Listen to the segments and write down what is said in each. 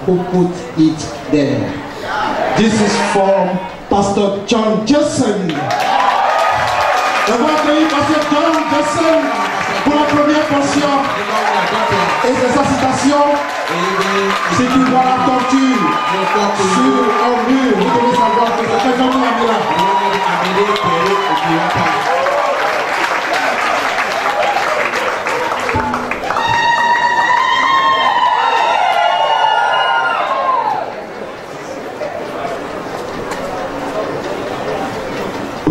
who put it there. This is from Pastor John Jason. On va accueillir Pastor John Jason pour la première portion. Et c'est sa citation. Si tu vois la tortue sur un mur, vous devez savoir que c'est quelqu'un qui l'a mis là.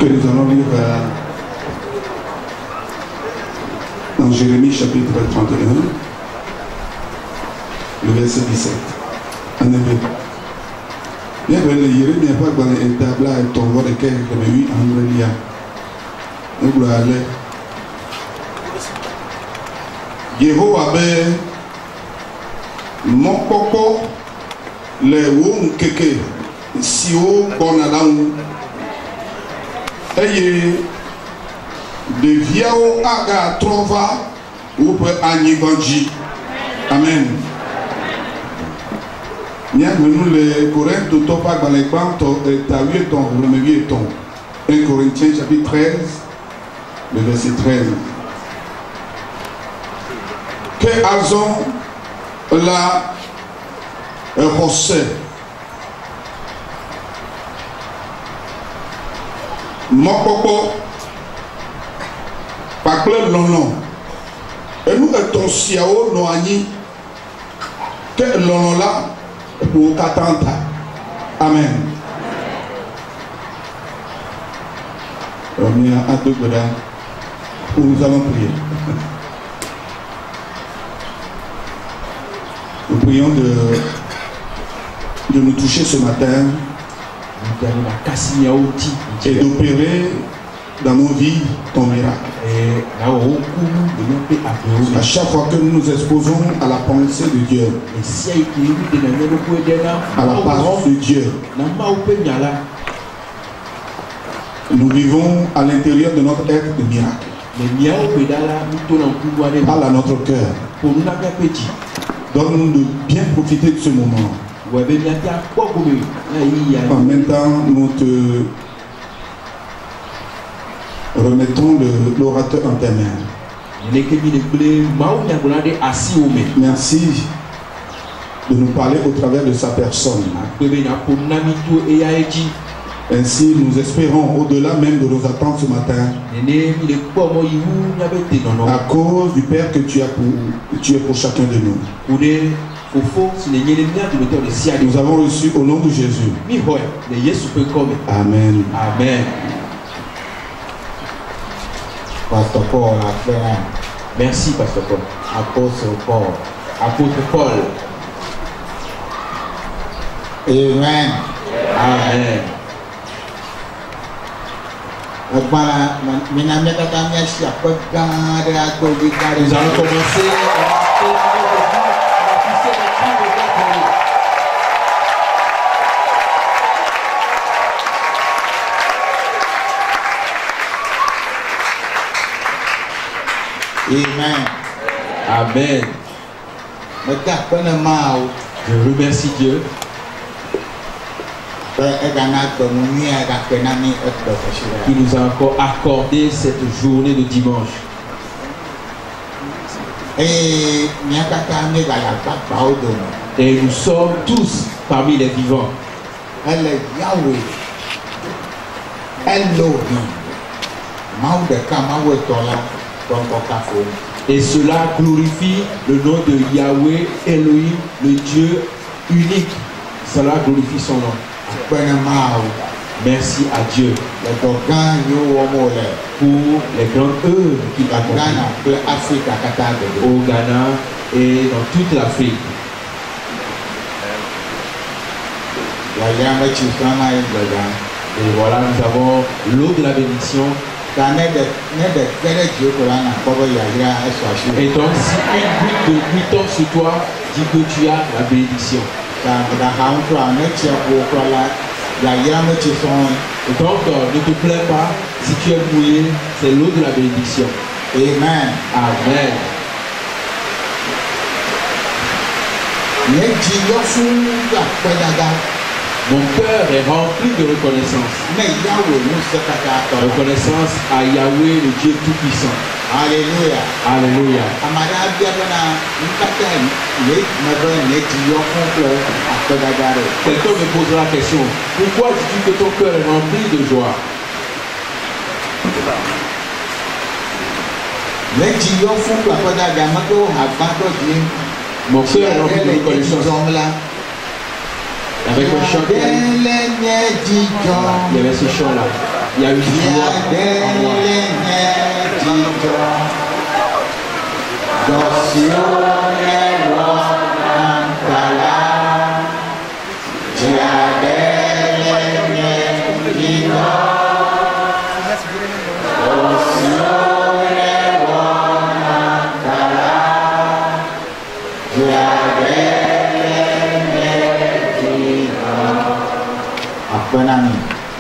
Que nous allons lire dans Jérémie chapitre 31, le verset 17. En effet, bien que Jérémie n'a pas gagné un tableau et ton voix de quelqu'un comme lui, Andrélia. Nous allons aller. Yehowa be mon coco le wou keke si o bonalaou. Eye deviao aga trova ou peut anibanji. Amen. Nous les Corinthiens, topa balekbanto et tawieton, remevieton. 1 Corinthiens chapitre 13, le verset 13. Que azon la José Mokoko Pakle Lonon et nous étions siao noani que Lonon là pour Katanta. Amen. Nous allons prier. Nous prions de nous toucher ce matin et d'opérer dans nos vies ton miracle. À chaque fois que nous nous exposons à la pensée de Dieu, à la parole de Dieu, nous vivons à l'intérieur de notre être de miracle. Parle à notre cœur. Donne-nous de bien profiter de ce moment. En même temps, nous te remettons l'orateur en tes mains. Merci de nous parler au travers de sa personne. Ainsi, nous espérons, au-delà même de nos attentes ce matin, à cause du Père que tu es pour chacun de nous. Nous avons reçu au nom de Jésus. Amen. Amen. Pasteur Paul, merci Pasteur Paul. Apôtre Paul. Apôtre Paul. Amen. Amen. Nous allons commencer Amen. Amen. Je remercie Dieu qui nous a encore accordé cette journée de dimanche. Et nous sommes tous parmi les vivants. Et cela glorifie le nom de Yahweh, Elohim, le Dieu unique. Cela glorifie son nom. Merci à Dieu pour les grandes œuvres qu'il a accomplies au Ghana et dans toute l'Afrique. Et voilà, nous avons l'eau de la bénédiction. Et donc, si une goutte de pluie tombe sur toi, dis que tu as la bénédiction. Et donc, ne te plains pas, si tu es mouillé, c'est l'eau de la bénédiction. Amen. Amen. Mon cœur est rempli de reconnaissance. Reconnaissance à Yahweh, le Dieu Tout-Puissant. Alléluia. Alléluia. Quelqu'un me posera la question, pourquoi dis-tu que ton cœur est rempli de joie? Mon cœur est rempli de reconnaissance. Avec un chant, il y avait ce chant-là. Il y a eu joie en moi.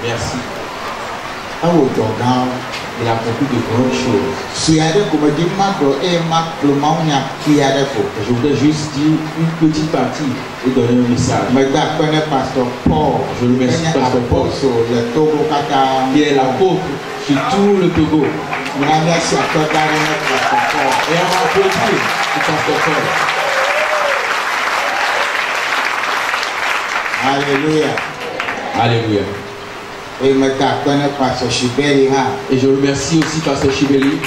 Merci. Il a accompli de grandes choses. Je voudrais juste dire une petite partie et donner un message. Je remercie Pasteur Paul, qui est l'apôtre sur tout le Togo. Et on va applaudir le Pasteur Paul. Alléluia. Alléluia. Et je remercie aussi Pasteur Chibeli.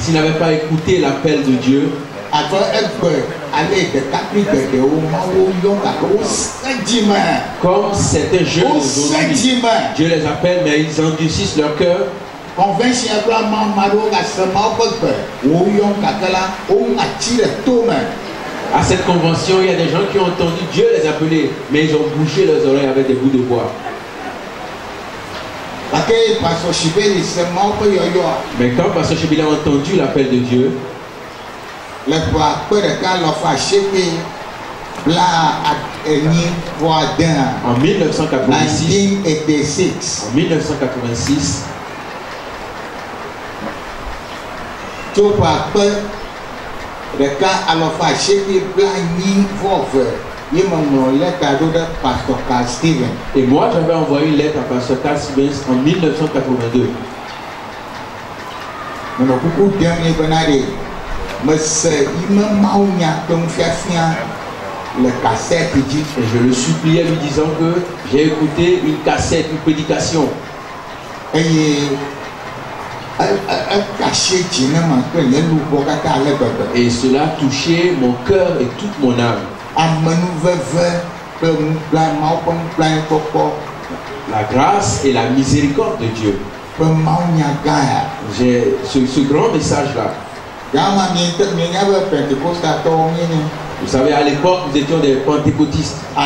S'il n'avait pas écouté l'appel de Dieu, comme certains jeunes aujourd'hui, Dieu les appelle, mais ils endurcissent leur cœur. À cette convention, il y a des gens qui ont entendu Dieu les appeler, mais ils ont bouché leurs oreilles avec des bouts de bois. Mais quand Pasteur Chibeli a entendu l'appel de Dieu, en 1986, et moi j'avais envoyé une lettre à Pasteur Carl Stevens en 1982. Et je le suppliais lui disant que j'ai écouté une cassette, une prédication. Et cela touchait mon cœur et toute mon âme. La grâce et la miséricorde de Dieu. J'ai ce grand message-là. Vous savez, à l'époque, nous étions des pentecôtistes. Oh,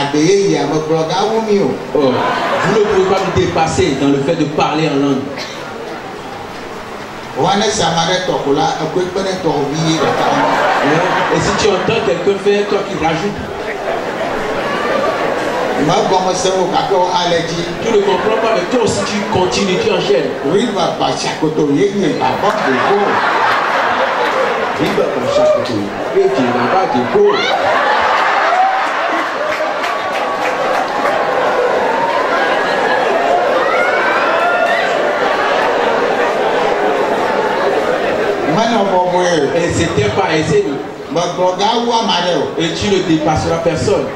vous ne pouvez pas me dépasser dans le fait de parler en langue. Et si tu entends quelqu'un faire, toi qui rajoutes. Tu ne comprends pas, mais toi aussi tu continues, tu enchaînes. Et c'était pas aisé. Et tu ne dépasseras personne.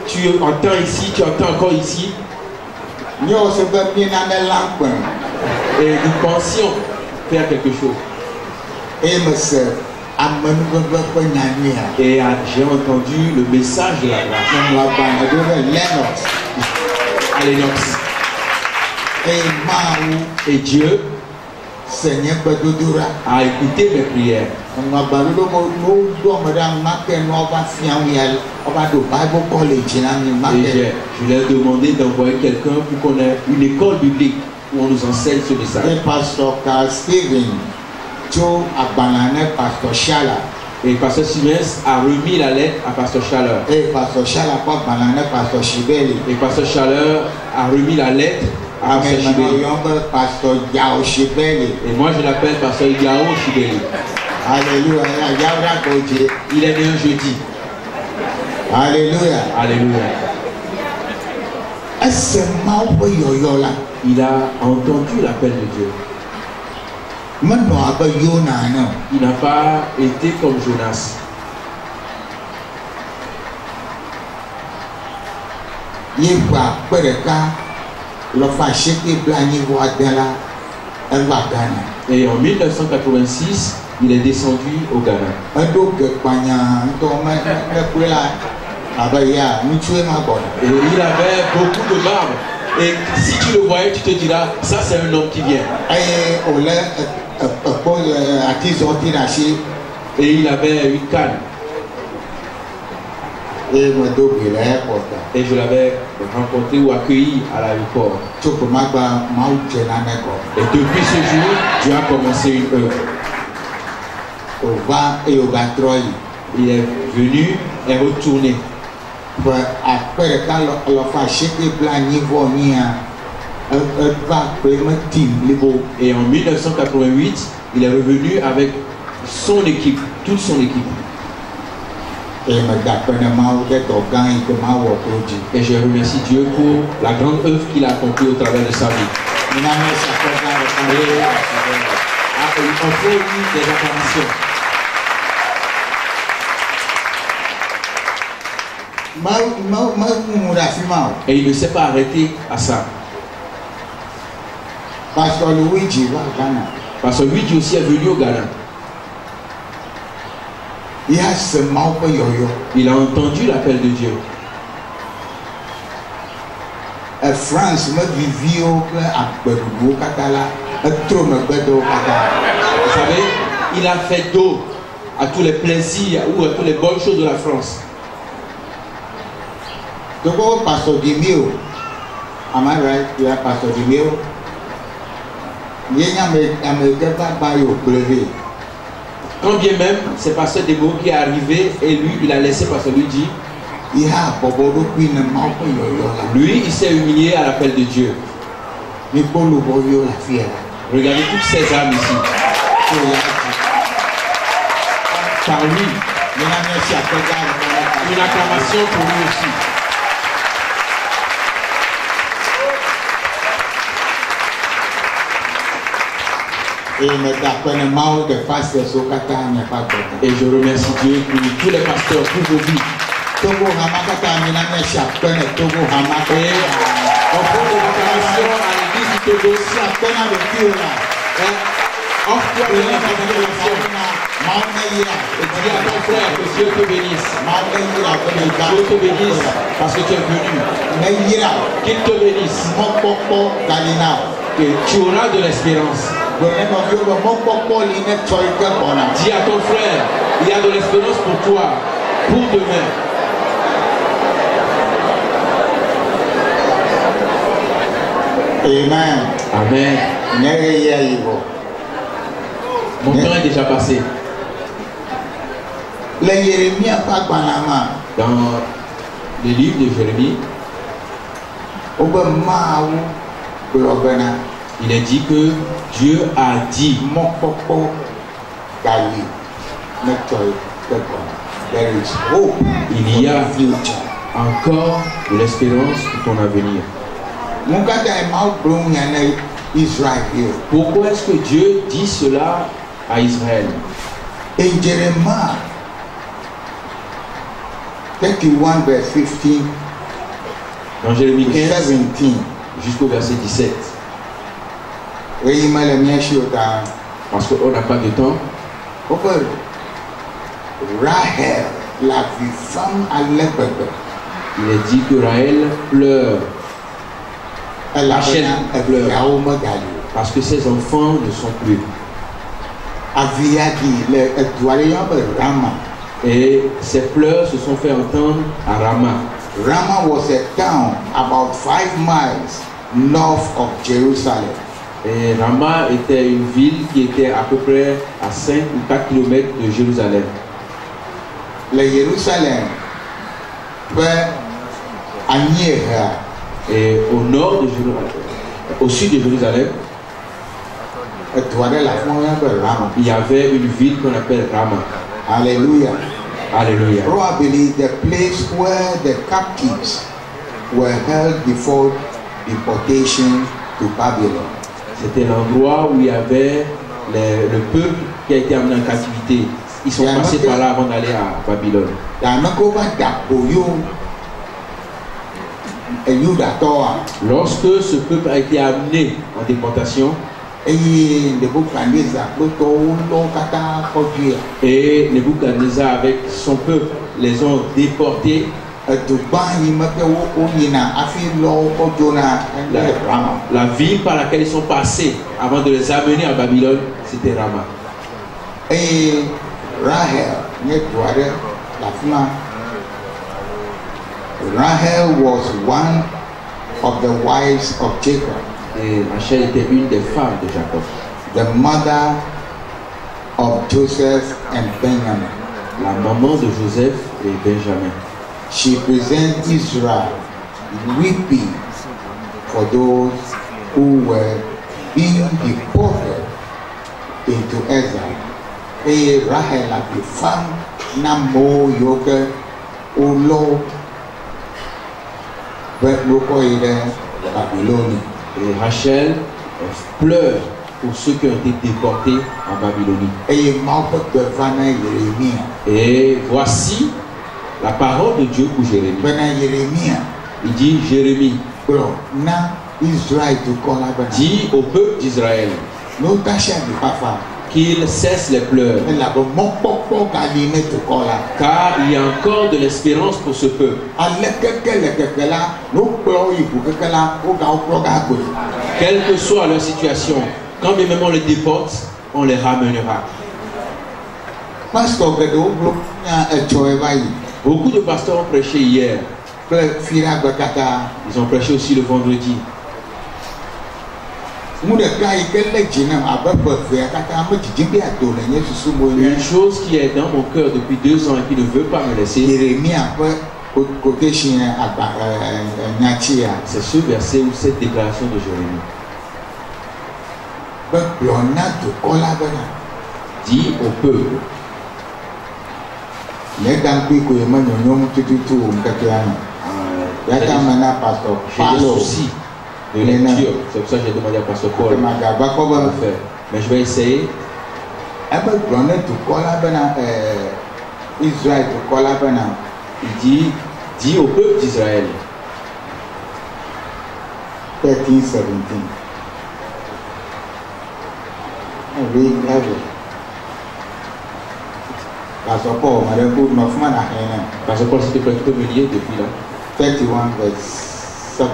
Tu entends ici, tu entends encore ici. Et nous pensions faire quelque chose. Et j'ai entendu le message de la grâce. À Lennox. Et Dieu a écouté mes prières. Et je lui ai demandé d'envoyer quelqu'un pour qu'on ait une école biblique où on nous enseigne ce message. Et Pasteur Carl Stevens Et Pasteur Stevens a remis la lettre à Pasteur Chaleur. Et Pasteur Chaleur a remis la lettre Pasteur Yao Shibeli. Et moi je l'appelle Pasteur Yao Shibeli. Alléluia. Il est né un jeudi. Alléluia. Alléluia. Il a entendu l'appel de Dieu. Il n'a pas été comme Jonas. Et en 1986, il est descendu au Ghana. Et il avait beaucoup de barbe. Et si tu le voyais, tu te diras, ça c'est un homme qui vient. Et il avait une canne. Et je l'avais rencontré ou accueilli à l'aéroport. Et depuis ce jour, Dieu a commencé une œuvre. Il est venu et retourné. Et en 1988, il est revenu avec son équipe, toute son équipe. Et je remercie Dieu pour la grande œuvre qu'il a accomplie au travers de sa vie. Et on fait des acclamations. Et il ne s'est pas arrêté à ça. Pasteur Luigi aussi est venu au Ghana. Il a entendu l'appel de Dieu. France me vivit au Vous savez, il a fait dos à tous les plaisirs ou à toutes les bonnes choses de la France. Donc, Pasteur Dimio, am I right? You are Pastor Dimio. Quand bien même, c'est Pasteur Demo qui est arrivé et lui, il a laissé Pasteur Luigi. Lui, il s'est humilié à l'appel de Dieu. Regardez toutes ces âmes ici. Par lui, une acclamation pour lui aussi. Et je remercie Dieu pour tous les pasteurs, pour vos vies. Et on fait des acclamations à l'église du Togo. Offre-toi de l'acclamation. Et dis à ton frère que Dieu te bénisse. Dieu te bénisse parce que tu es venu. Qu'il te bénisse. Que tu auras de l'espérance. Dis à ton frère, il y a de l'espérance pour toi, pour demain. Amen. Amen. Mon temps est déjà passé. Dans le livre de Jérémie, il est dit que Dieu a dit il y a encore de l'espérance pour ton avenir. Pourquoi est-ce que Dieu dit cela à Israël? In Jeremiah 31 verse 15 dans Jérémie 15 17 jusqu'au verset 17. Parce qu'on n'a pas de temps. Rahel, la vie femme à l'épée. Il est dit que Rahel pleure. Rachel pleure parce que ses enfants ne sont plus. Et ses pleurs se sont fait entendre à Rama. Rama was a town about 5 miles north of Jerusalem. Et Rama était une ville qui était à peu près à 5 ou 4 km de Jérusalem. Le Jérusalem peut et au nord de Jérusalem. Au sud de Jérusalem, il y avait une ville qu'on appelle Rama. Hallelujah. Alléluia. Probably the place where the captives were held before deportation to Babylon. C'était l'endroit où il y avait le peuple qui a été amené en captivité. Ils sont passés par là avant d'aller à Babylone. Lorsque ce peuple a été amené en déportation, et Nebuchadnezzar avec son peuple les ont déportés. La ville par laquelle ils sont passés avant de les amener à Babylone, c'était Rama. Et Rahel was one of the wives of Jacob. Et Rachel était une des femmes de Jacob. The mother of Joseph and Benjamin. La maman de Joseph et Benjamin. She presents Israel weeping for those who were being deported into exile. Et Rahel a des femmes namo yoke ulo Babylonie. Et Rachel pleure pour ceux qui ont été déportés en Babylonie. Et voici la parole de Dieu pour Jérémie. Il dit, Jérémie, dis au peuple d'Israël qu'il cesse les pleurs, car il y a encore de l'espérance pour ce peuple. Quelle que soit leur situation, quand même on les déporte, on les ramènera. Beaucoup de pasteurs ont prêché hier. Ils ont prêché aussi le vendredi. Une chose qui est dans mon cœur depuis 2 ans et qui ne veut pas me laisser, c'est ce verset ou cette déclaration de Jérémie. Dis au peuple, j'ai des soucis de lecture, c'est pour ça que j'ai demandé à Pasteur Paul de le faire. Mais je vais essayer. Il dit, dis au peuple d'Israël. 13, 17. Pasteur Paul, s'il te plaît, tu peux me lire depuis là. 31 verse 17.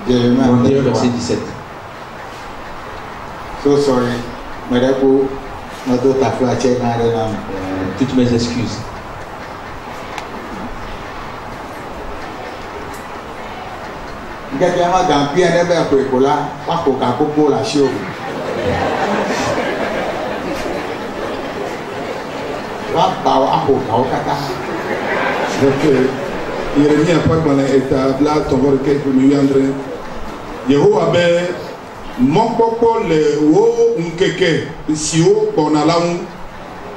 Jérémie verset 17. So sorry, toutes mes excuses. Jérémie a pas qu'on est établi ton vote quelque nous yandre. Yehowa be mokpokpo le wo nkeke siwo kpɔna la ŋu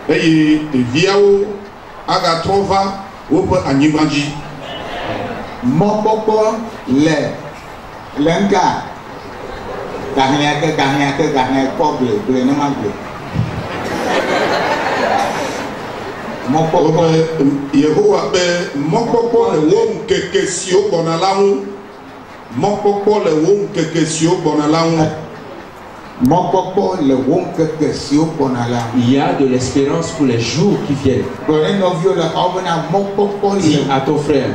eye ɖeviawo agatrɔ va woƒe anyigba dzi. Mokpokpo le nga gahiãke kpɔ gle ne ma gle. Yehowa be mokpokpo le wo nkeke siwo gbɔna la ŋu. Mokpokpo le wo nkeke siwo gbɔna la ŋu. Mokpokpo le wo nkeke siwo gbɔna la ŋu. Il y a de l'espérance pour les jours qui viennent. Dis à ton frère,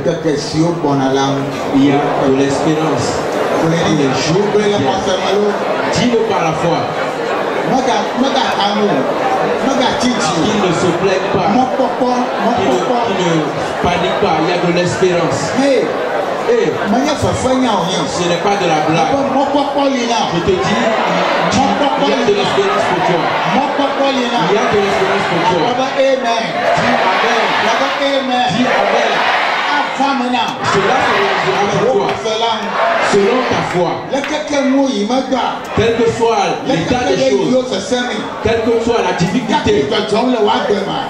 il y a de l'espérance pour les jours qui viennent. Dis-le par la foi. Qu'il ne se plaît pas, qu'il ne panique pas, il y a de l'espérance. Ce n'est pas de la blague. Je te dis, il y a de l'espérance pour toi. Il y a de l'espérance pour toi. Dis Amen. Dis Amen. Cela se réalisera pour toi. Selon ta foi. Quel que soit l'état des choses, quelle que soit la difficulté,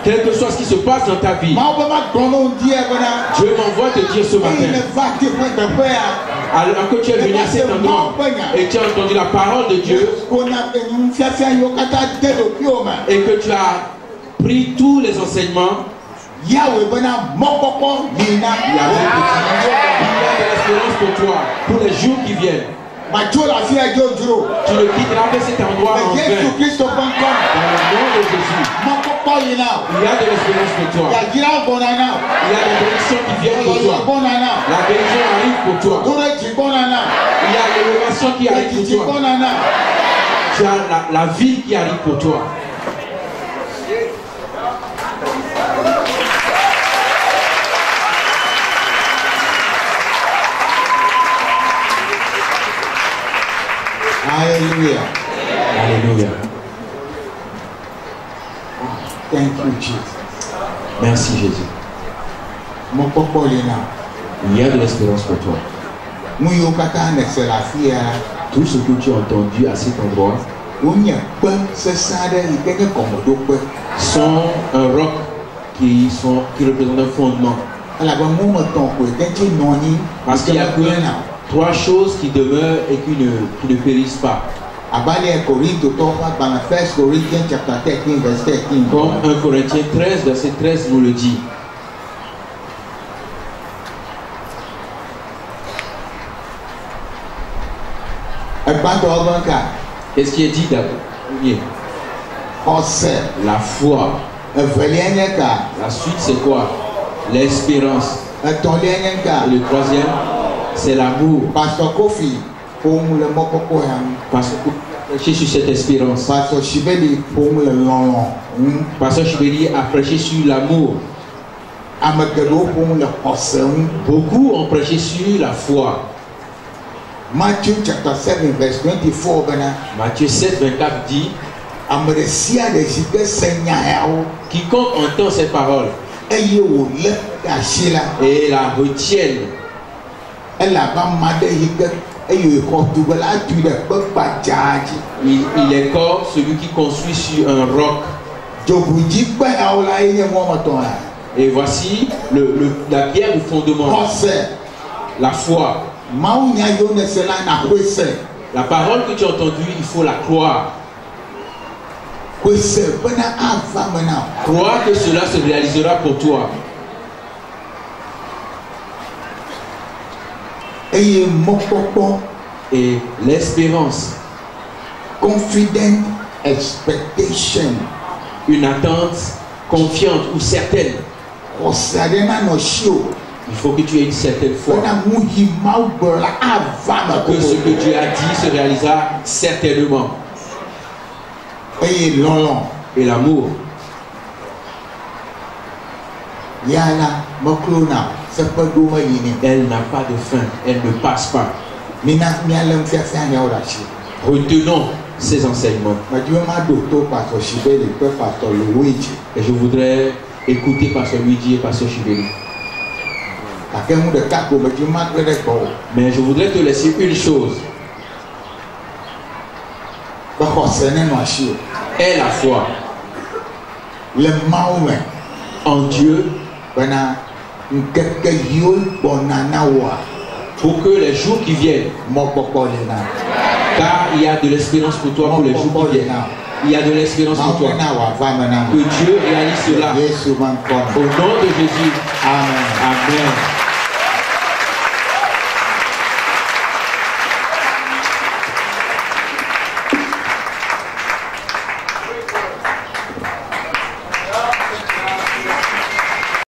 quel que soit ce qui se passe dans ta vie, Dieu m'envoie te dire ce matin, alors que tu es venu à cet endroit et tu as entendu la parole de Dieu et que tu as pris tous les enseignements, il y a de l'espérance pour toi, pour les jours qui viennent. Tu ne quitteras pas cet endroit en vain. Dans le nom de Jésus, il y a de l'espérance pour toi. Il y a des bénédictions qui viennent pour toi. La bénédiction arrive pour toi. Il y a l'élévation qui arrive pour toi. Tu as la vie qui arrive pour toi. Hallelujah. Alléluia. Thank you, Jesus. Merci Jésus. Il y a de l'espérance pour toi. Tout ce que tu as entendu à cet endroit sont un roc qui représente un fondement. Parce qu'il y a trois choses qui demeurent et qui ne périssent pas. Comme 1 Corinthiens 13, verset 13 nous le dit. Qu'est-ce qui est dit d'abord? La foi. La suite c'est quoi? L'espérance. Et le troisième, c'est l'amour. Pasteur Kofi, prêché sur cette espérance. Pasteur Chibeli a prêché sur l'amour. Beaucoup ont prêché sur la foi. Matthieu chapter 7 verse 24. Matthieu 7 24 dit, quiconque entend ces paroles et la retienne, il est comme celui qui construit sur un roc. Et voici la pierre du fondement, la foi. La parole que tu as entendue, il faut la croire. Croire que cela se réalisera pour toi. Et l'espérance, confident expectation, une attente confiante ou certaine. Il faut que tu aies une certaine foi que ce que Dieu a dit se réalisera certainement. Et l'amour. Elle n'a pas de fin, elle ne passe pas. Retenons ces enseignements. Et je voudrais écouter Pasteur Luigi et Pasteur Chibeli. Mais je voudrais te laisser une chose. Est la foi en Dieu pour que les jours qui viennent, car il y a de l'espérance pour toi pour les jours qui viennent. Il y a de l'espérance pour toi. Que Dieu réalise cela. Au nom de Jésus. Amen. Amen.